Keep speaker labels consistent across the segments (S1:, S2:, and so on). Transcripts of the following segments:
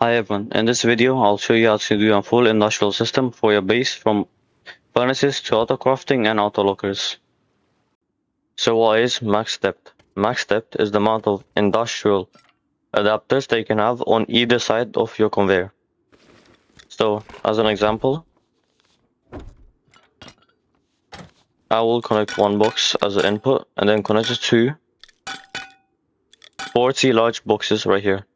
S1: Hi everyone, in this video I'll show you how to do a full industrial system for your base from furnaces to auto crafting and auto lockers. So what is max depth? Max depth is the amount of industrial adapters that you can have on either side of your conveyor. So as an example, I will connect one box as an input and then connect it to 40 large boxes right here.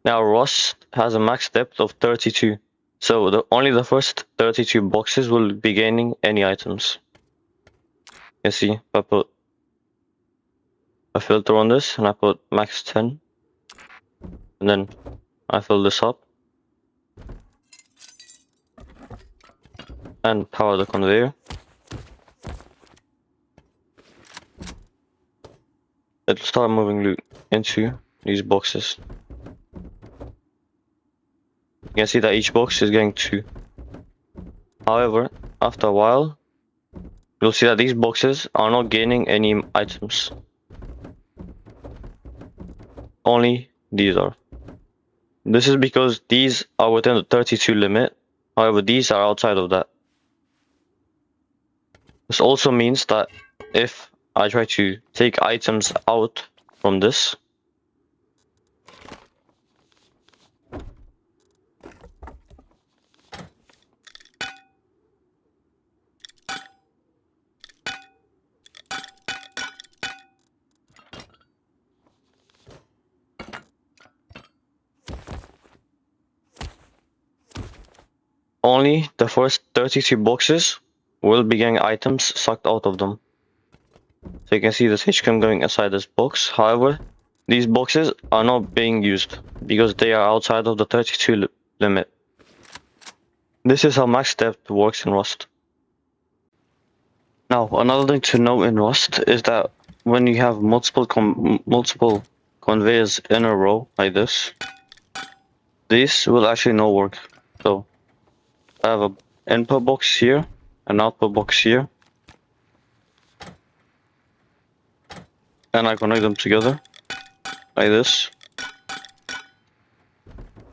S1: Now Rust has a max depth of 32, so only the first 32 boxes will be gaining any items. You can see I put a filter on this and I put max 10, and then I fill this up and power the conveyor. It'll start moving loot into these boxes. You can see that each box is getting 2. However, after a while, you'll see that these boxes are not gaining any items. Only these are. This is because these are within the 32 limit, however these are outside of that. This also means that if I try to take items out from this, only the first 32 boxes will be getting items sucked out of them. So you can see this HCAM going inside this box. However, these boxes are not being used because they are outside of the 32 limit. This is how max depth works in Rust. Now, another thing to note in Rust is that when you have multiple conveyors in a row like this will actually not work. So I have an input box here, an output box here, and I connect them together like this,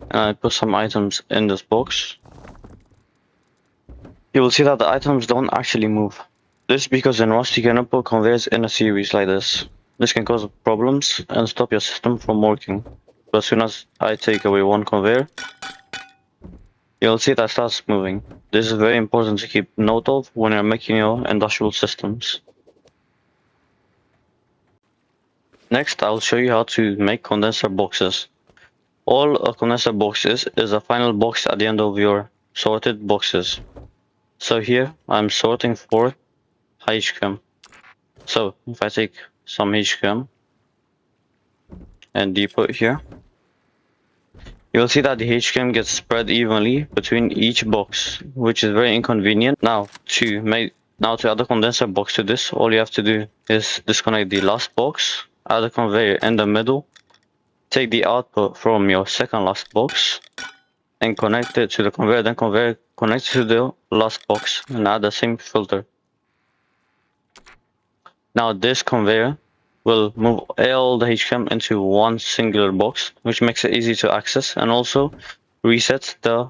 S1: and I put some items in this box. You will see that the items don't actually move. This is because in Rust you cannot put conveyors in a series like this. This can cause problems and stop your system from working. But as soon as I take away one conveyor, you'll see that it starts moving. This is very important to keep note of when you're making your industrial systems. Next, I'll show you how to make condenser boxes. All a condenser box is a final box at the end of your sorted boxes. So here, I'm sorting for HCAM. So if I take some HCAM and depot here, you'll see that the HCAM gets spread evenly between each box, which is very inconvenient. Now to add a condenser box to this, all you have to do is disconnect the last box, add a conveyor in the middle, take the output from your second last box and connect it to the conveyor, then conveyor connect to the last box and add the same filter. Now this conveyor will move all the HCAM into one singular box, which makes it easy to access and also resets the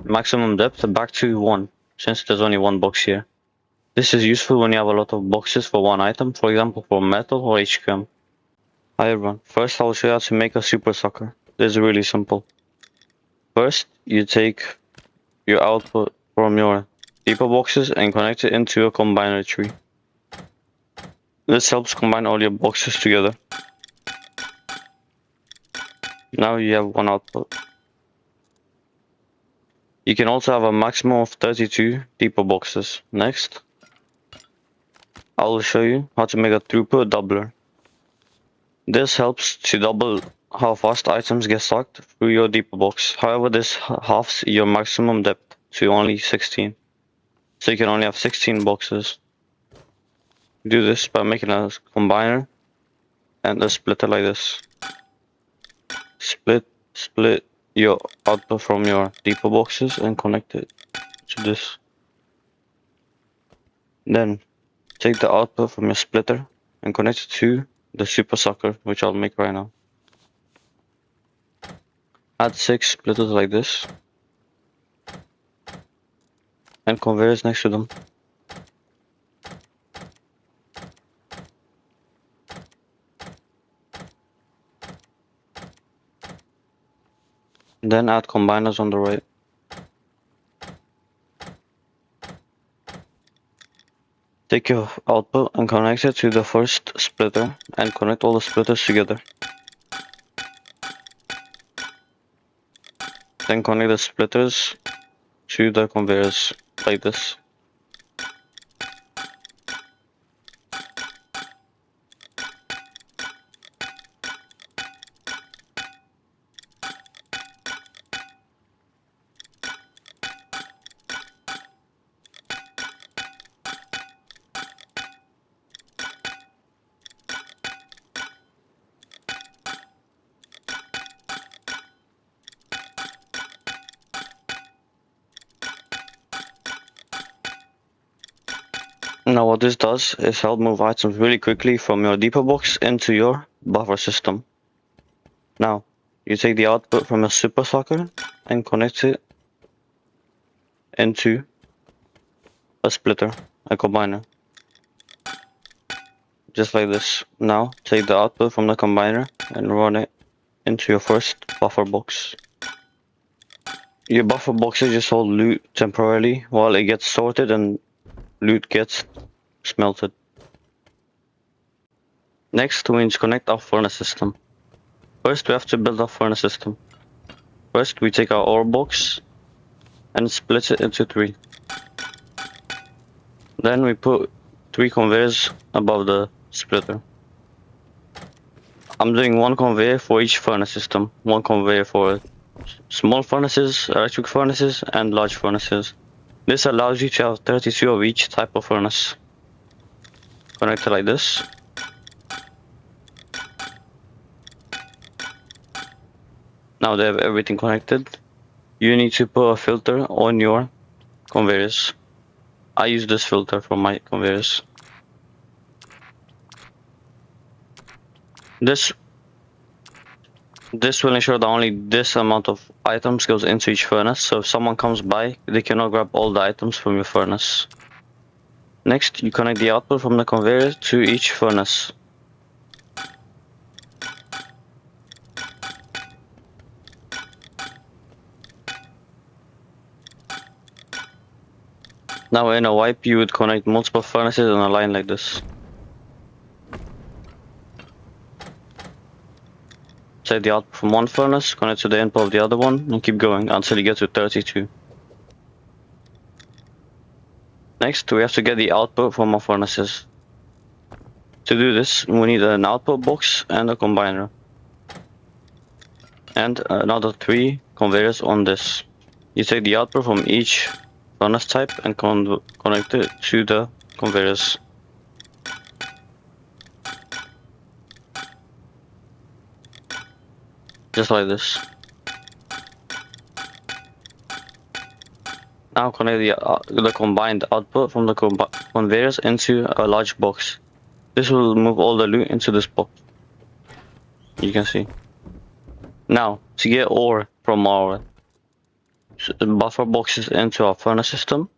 S1: maximum depth back to 1, since there's only one box here. This is useful when you have a lot of boxes for one item, for example for metal or HCAM. Hi everyone, first I'll show you how to make a super sucker. This is really simple. First, you take your output from your depot boxes and connect it into a combiner tree. This helps combine all your boxes together. Now you have one output. You can also have a maximum of 32 depot boxes. Next, I will show you how to make a throughput doubler. This helps to double how fast items get sucked through your depot box. However, this halves your maximum depth to only 16. So you can only have 16 boxes. Do this by making a combiner and a splitter like this. Split your output from your depot boxes and connect it to this. Then take the output from your splitter and connect it to the super sucker, which I'll make right now. Add 6 splitters like this. And conveyors next to them. Then add combiners on the right. Take your output and connect it to the first splitter and connect all the splitters together. Then connect the splitters to the conveyors like this. Now what this does is help move items really quickly from your depot box into your buffer system. Now, you take the output from a super socket and connect it into a splitter, a combiner. Just like this. Now, take the output from the combiner and run it into your first buffer box. Your buffer boxes just hold loot temporarily while it gets sorted and loot gets smelted. Next, we need to connect our furnace system. First, we have to build our furnace system. First, we take our ore box and split it into 3. Then we put 3 conveyors above the splitter. I'm doing 1 conveyor for each furnace system. 1 conveyor for small furnaces, electric furnaces, and large furnaces. This allows you to have 32 of each type of furnace. Connect it like this. Now they have everything connected. You need to put a filter on your conveyors. I use this filter for my conveyors. This will ensure that only this amount of items goes into each furnace, so if someone comes by, they cannot grab all the items from your furnace. Next, you connect the output from the conveyor to each furnace. Now in a wipe, you would connect multiple furnaces in a line like this. Take the output from one furnace, connect to the input of the other one, and keep going until you get to 32. Next, we have to get the output from our furnaces. To do this, we need an output box and a combiner. And another 3 conveyors on this. You take the output from each furnace type and connect it to the conveyors. Just like this. Now connect the combined output from the conveyors into a large box. This will move all the loot into this box. You can see. Now, to get ore from our buffer boxes into our furnace system,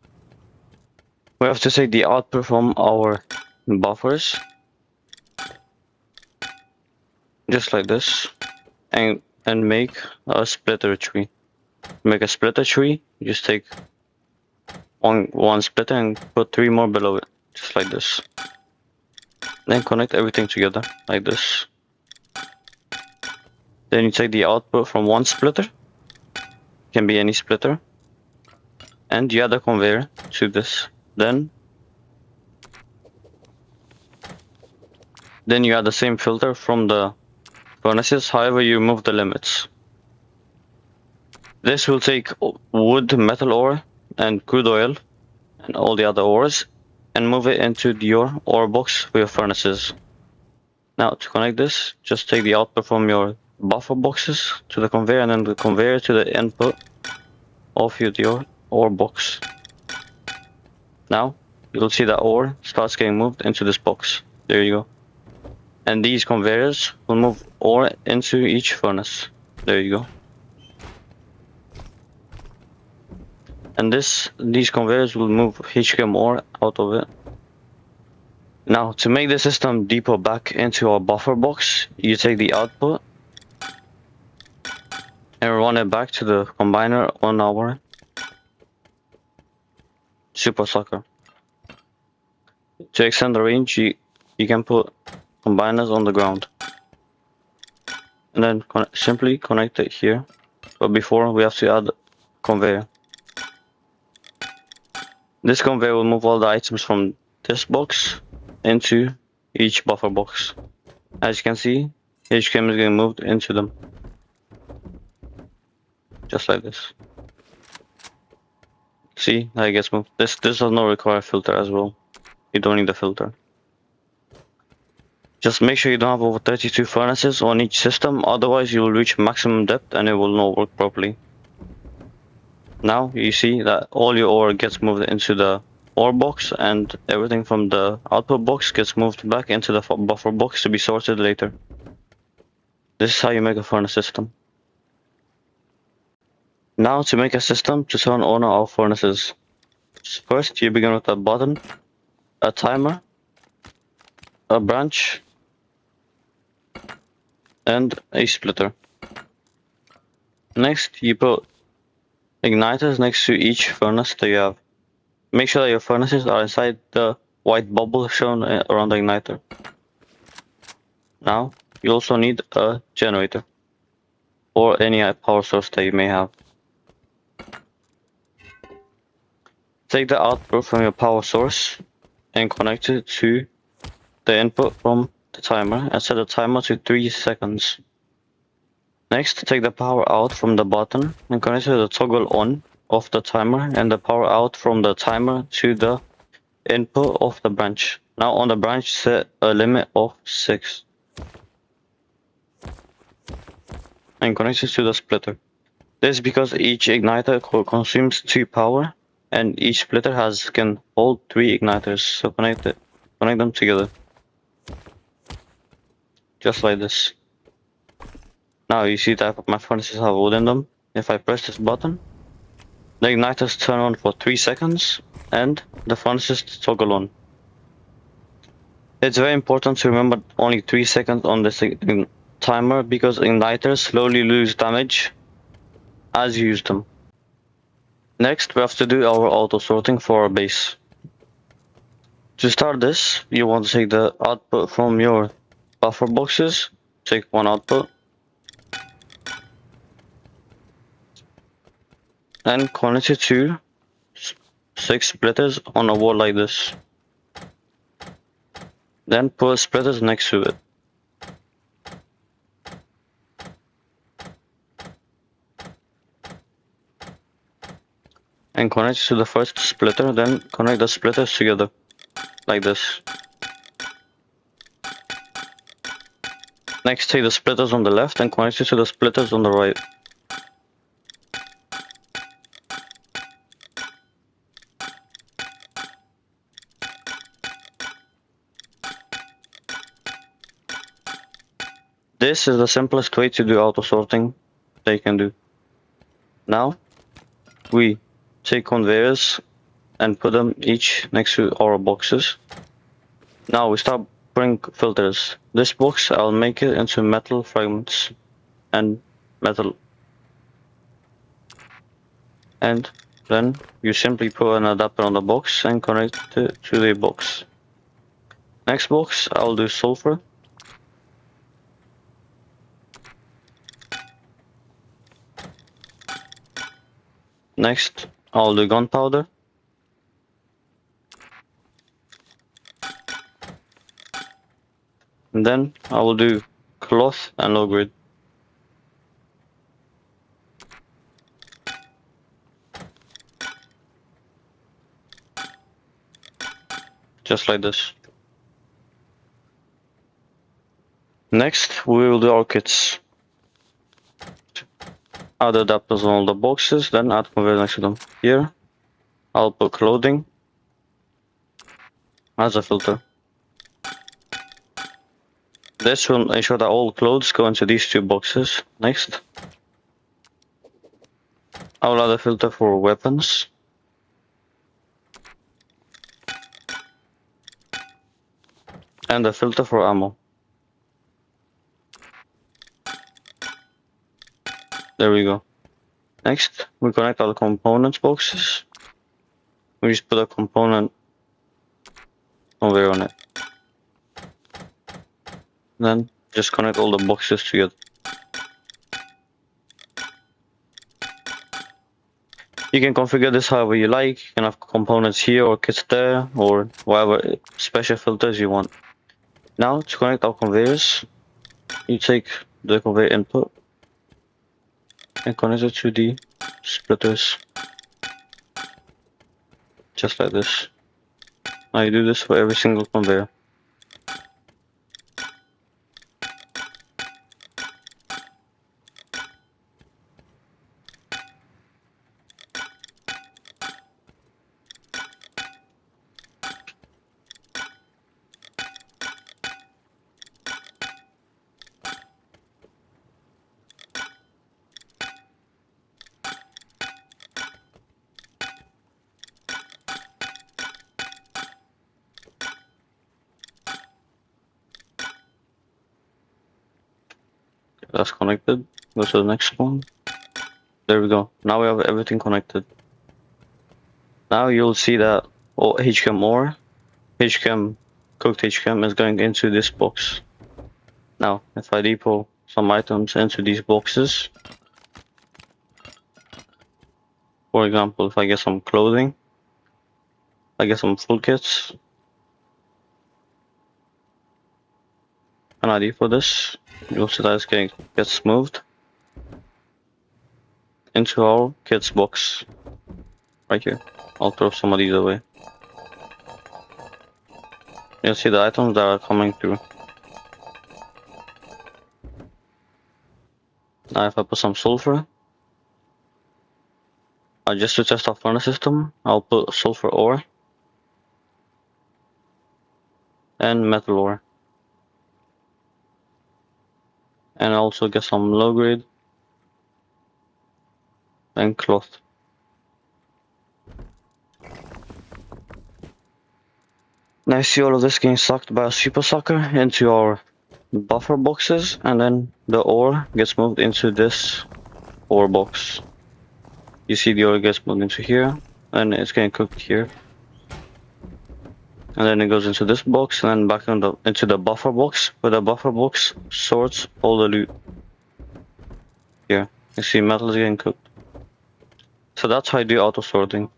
S1: we have to take the output from our buffers, just like this, and make a splitter tree. Make a splitter tree, just take one splitter and put 3 more below it, just like this. Then connect everything together, like this. Then you take the output from one splitter, can be any splitter, and you add a conveyor to this. Then you add the same filter from the furnaces, however you move the limits. This will take wood, metal ore, and crude oil, and all the other ores, and move it into your ore box for your furnaces. Now to connect this, just take the output from your buffer boxes to the conveyor, and then the conveyor to the input of your ore box. Now you'll see that ore starts getting moved into this box. There you go. And these conveyors will move ore into each furnace. There you go. And these conveyors will move HKM ore out of it. Now, to make the system depot back into our buffer box, you take the output and run it back to the combiner on our super sucker. To extend the range, you can put combiners on the ground and then simply connect it here. But before, we have to add conveyor. This conveyor will move all the items from this box into each buffer box. As you can see, HKM is getting moved into them. Just like this. See how it gets moved. This does not require a filter as well. You don't need a filter. Just make sure you don't have over 32 furnaces on each system, otherwise you will reach maximum depth and it will not work properly. Now you see that all your ore gets moved into the ore box and everything from the output box gets moved back into the buffer box to be sorted later. This is how you make a furnace system. Now to make a system to turn on our furnaces. First you begin with a button, a timer, a branch, and a splitter. Next you put igniters next to each furnace that you have. Make sure that your furnaces are inside the white bubble shown around the igniter. Now you also need a generator or any power source that you may have. Take the output from your power source and connect it to the input from the timer and set the timer to 3 seconds. Next, take the power out from the button and connect it to the toggle on of the timer and the power out from the timer to the input of the branch. Now on the branch, set a limit of 6 and connect it to the splitter. This is because each igniter consumes 2 power and each splitter can hold 3 igniters, so connect them together. Just like this. Now you see that my furnaces have wood in them. If I press this button, the igniters turn on for 3 seconds and the furnaces toggle on. It's very important to remember only 3 seconds on this timer because igniters slowly lose damage as you use them. Next, we have to do our auto sorting for our base. To start this, you want to take the output from your buffer boxes, take one output, and connect it to 6 splitters on a wall like this. Then put splitters next to it. And connect it to the first splitter, then connect the splitters together, like this. Next, take the splitters on the left and connect it to the splitters on the right. This is the simplest way to do auto sorting that you can do. Now, we take conveyors and put them each next to our boxes. Now we start putting filters. This box, I'll make it into metal fragments and metal. And then you simply put an adapter on the box and connect it to the box. Next box, I'll do sulfur. Next, I'll do gunpowder. And then I will do cloth and low grade. Just like this. Next, we will do our kits. Add adapters on all the boxes, then add conveyor next to them. Here, I'll put clothing as a filter. This will ensure that all clothes go into these 2 boxes. Next, I will add a filter for weapons. and the filter for ammo. There we go. Next, we connect our components boxes. We just put a component conveyor on it. Then just connect all the boxes together. You can configure this however you like. You can have components here or kits there or whatever special filters you want. Now to connect our conveyors, you take the conveyor input and connect it to the splitters. Just like this. Now you do this for every single conveyor. That's connected. Go to the next one. There we go. Now we have everything connected. Now you'll see that HCAM ore, HCAM, cooked HCAM is going into this box. Now, if I depot some items into these boxes, for example, if I get some clothing, I get some full kits, and I depot this, you'll see that it gets moved into our kits box right here. I'll throw some of these away. You'll see the items that are coming through. Now if I put some sulfur, just to test our furnace system, I'll put sulfur ore and metal ore. And I'll also get some low grade and cloth. Now you see all of this getting sucked by a super sucker into our buffer boxes, and then the ore gets moved into this ore box. You see the ore gets moved into here, and it's getting cooked here. And then it goes into this box, and then back into the buffer box, where the buffer box sorts all the loot. Here, you see metal is getting cooked. So that's how you do auto sorting.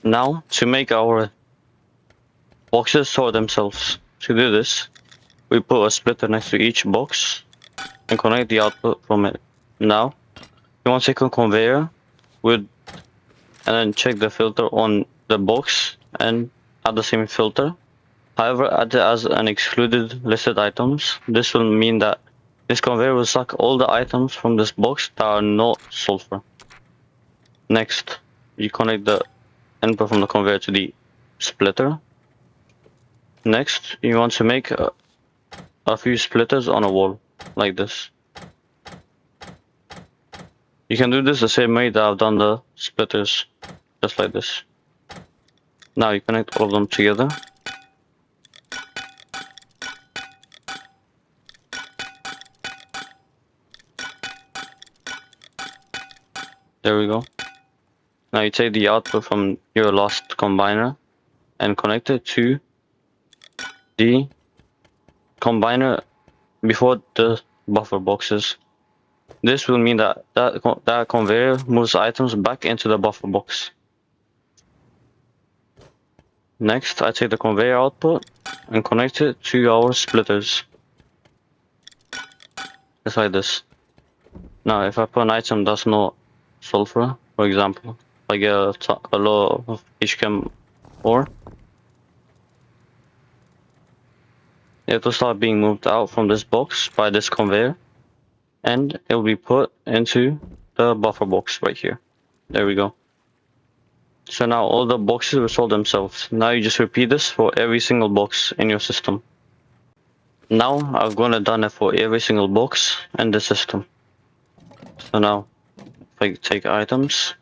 S1: Now, to make our boxes sort themselves, to do this, we put a splitter next to each box and connect the output from it. Now, you want to take a conveyor and then check the filter on the box and add the same filter. However, add it as an excluded listed items. This will mean that this conveyor will suck all the items from this box that are not sulfur. Next, you connect the input from the conveyor to the splitter. Next, you want to make a few splitters on a wall, like this. You can do this the same way that I've done the splitters, just like this. Now you connect all of them together. There we go. Now you take the output from your last combiner and connect it to the combiner before the buffer boxes. This will mean that that conveyor moves items back into the buffer box. Next, I take the conveyor output and connect it to our splitters. Just like this. Now, if I put an item that's not sulfur, for example, if I get a lot of HCAM ore, it will start being moved out from this box by this conveyor, and it will be put into the buffer box right here. There we go. So now all the boxes will sort themselves. Now you just repeat this for every single box in your system. Now I've gone and done it for every single box in the system. So now if I take items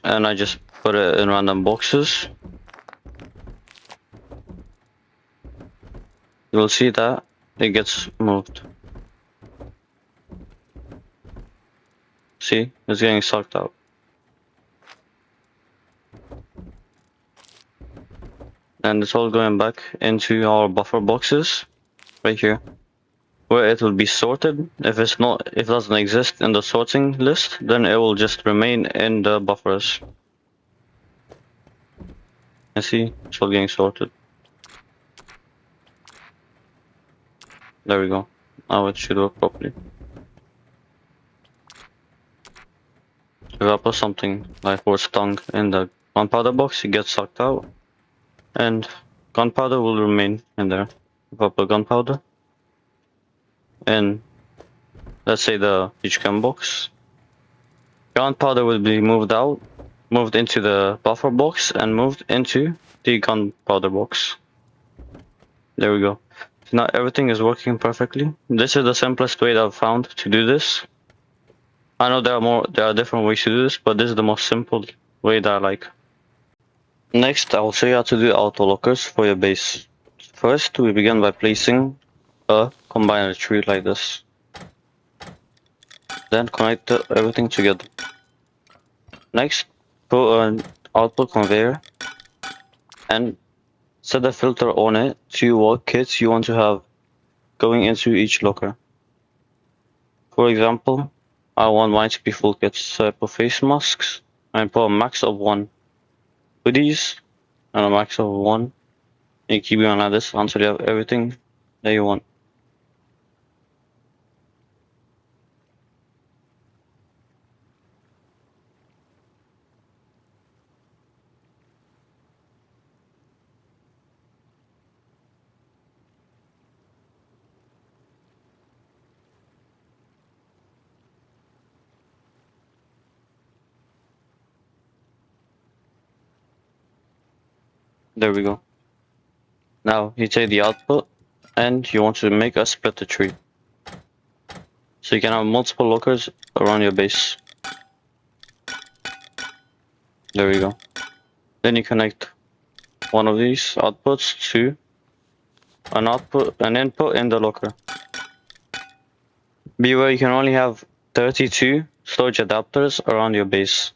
S1: and I just put it in random boxes, you will see that it gets moved. See, it's getting sucked out. And it's all going back into our buffer boxes right here, where it will be sorted. If it doesn't exist in the sorting list, then it will just remain in the buffers. And see, it's all getting sorted. There we go. Now it should work properly. If I put something like horse tongue in the gunpowder box, it gets sucked out, and gunpowder will remain in there. If I put gunpowder in, let's say, the HCAM box, gunpowder will be moved out, moved into the buffer box, and moved into the gunpowder box. There we go. So now everything is working perfectly. This is the simplest way that I've found to do this. I know there are different ways to do this, but this is the most simple way that I like. Next, I'll show you how to do auto lockers for your base. First, we begin by placing a combiner tree like this. Then connect everything together. Next, put an output conveyor and set a filter on it to what kits you want to have going into each locker. For example, I want mine to be full kits, so I put face masks and put a max of 1. Hoodies and a max of 1. And you keep going like this until you have everything that you want. There we go. Now you take the output and you want to make a splitter tree. So you can have multiple lockers around your base. There we go. Then you connect one of these outputs to an input in the locker. Beware, you can only have 32 storage adapters around your base.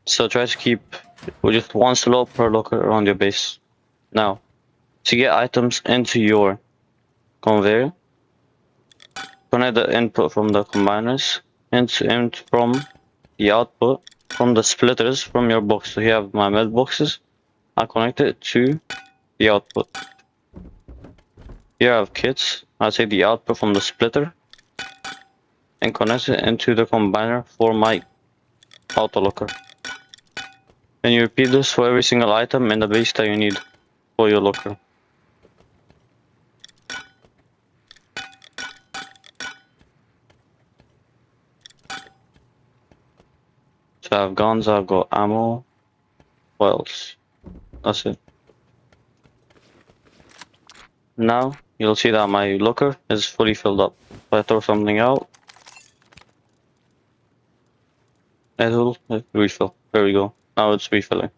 S1: So try to keep just one slot per locker around your base. Now, to get items into your conveyor, connect the input from the combiners and from the output from the splitters from your box. So here I have my med boxes. I connect it to the output. Here I have kits. I take the output from the splitter and connect it into the combiner for my auto locker. Then you repeat this for every single item in the base that you need for your locker. So I have guns, I've got ammo. What else? That's it. Now you'll see that my locker is fully filled up. If I throw something out, it will refill. There we go. Now it's refilling.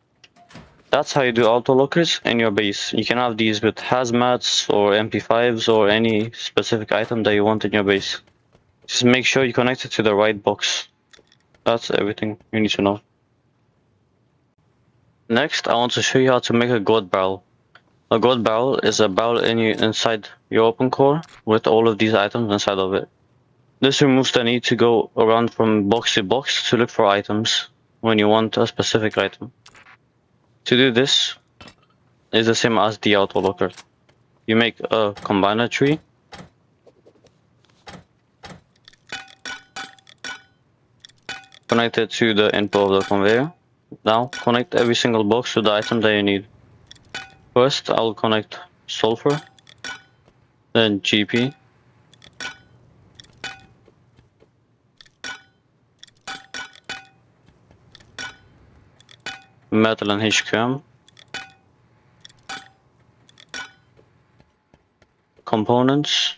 S1: That's how you do auto lockers in your base. You can have these with hazmats or MP5s or any specific item that you want in your base. Just make sure you connect it to the right box. That's everything you need to know. Next, I want to show you how to make a gourd barrel. A gourd barrel is a barrel inside your open core with all of these items inside of it. This removes the need to go around from box to box to look for items when you want a specific item. To do this is the same as the auto locker. You make a combiner tree. Connect it to the input of the conveyor. Now connect every single box to the item that you need. First, I'll connect sulfur, then GP, metal and HQM, components,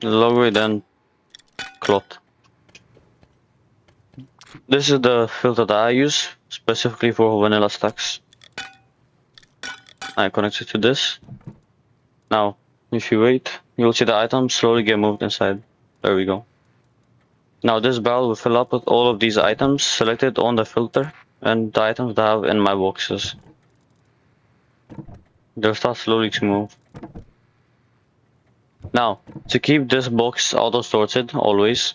S1: Logoid and cloth. This is the filter that I use specifically for vanilla stacks. I connect it to this. Now, if you wait, you'll see the items slowly get moved inside. There we go. Now this barrel will fill up with all of these items selected on the filter and the items that I have in my boxes. They'll start slowly to move. Now, to keep this box auto-sorted always,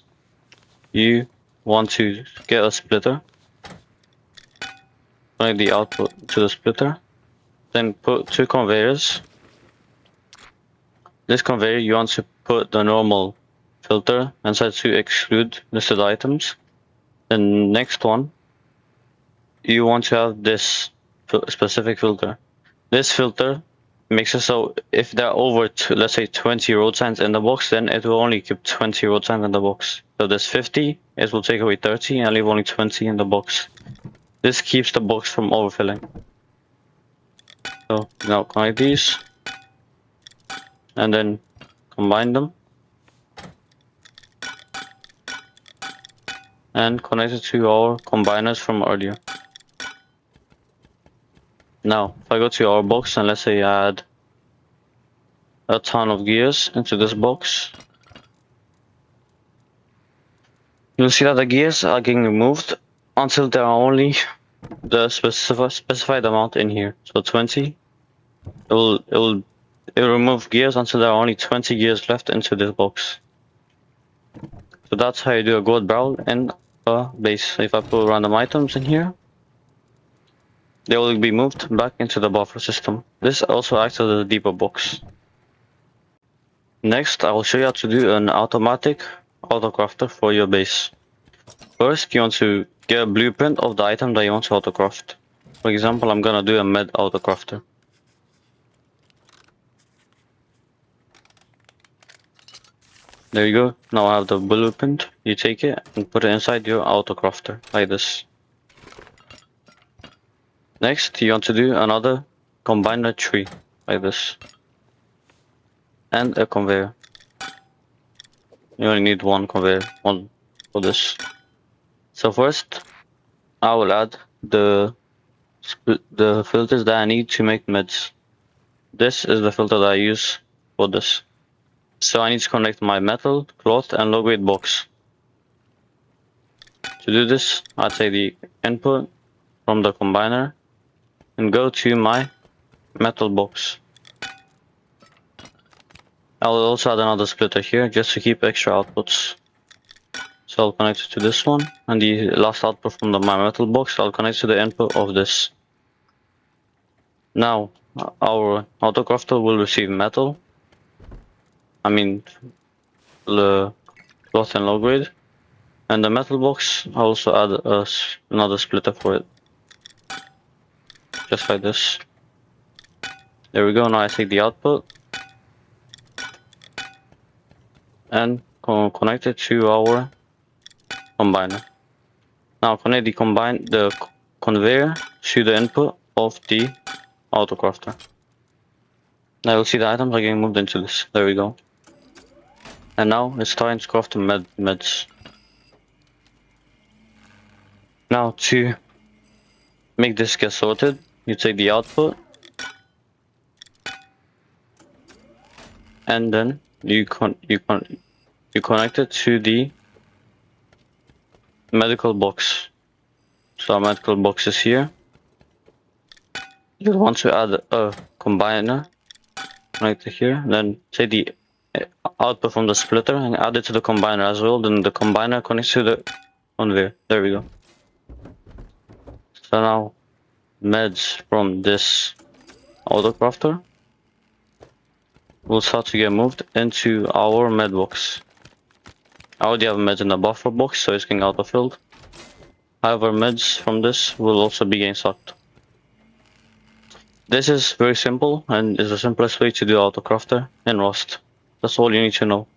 S1: you want to get a splitter. Connect the output to the splitter. Then put 2 conveyors. This conveyor you want to put the normal filter inside to exclude listed items. Then next one, you want to have this specific filter. This filter makes it so if there are over, let's say 20 road signs in the box, then it will only keep 20 road signs in the box. So there's 50, it will take away 30 and leave only 20 in the box. This keeps the box from overfilling. So now connect these and then combine them and connect it to our combiners from earlier. Now, if I go to our box and let's say I add a ton of gears into this box, you'll see that the gears are getting removed until there are only the specified amount in here. So 20. It will remove gears until there are only 20 gears left into this box. So that's how you do a gold barrel in a base. If I put random items in here, they will be moved back into the buffer system. This also acts as a depot box. Next, I will show you how to do an automatic autocrafter for your base. First, you want to get a blueprint of the item that you want to autocraft. For example, I'm gonna do a med autocrafter. There you go. Now I have the blueprint. You take it and put it inside your autocrafter like this. Next, you want to do another combiner tree like this. And a conveyor. You only need one conveyor, one for this. So first, I will add the filters that I need to make meds. This is the filter that I use for this. So I need to connect my metal, cloth, and low-grade box. To do this, I take the input from the combiner and go to my metal box. I will also add another splitter here just to keep extra outputs. So I'll connect it to this one, and the last output from my metal box I'll connect to the input of this. Now our autocrafter will receive metal. The cloth and low grade, and the metal box I'll also add another splitter for it. Just like this. There we go. Now I take the output and connect it to our combiner. Now connect the conveyor to the input of the autocrafter. Now you'll see the items are getting moved into this. There we go. And now it's starting to craft the meds. Now to make this get sorted, you take the output and then you connect it to the medical box. So our medical box is here. You'll want to add a combiner, connect it here, then take the output from the splitter and add it to the combiner as well. Then the combiner connects to the conveyor. There we go. So now meds from this autocrafter will start to get moved into our med box. I already have meds in the buffer box, so it's getting auto-filled. However, meds from this will also be getting sucked. This is very simple and is the simplest way to do autocrafter in Rust. That's all you need to know.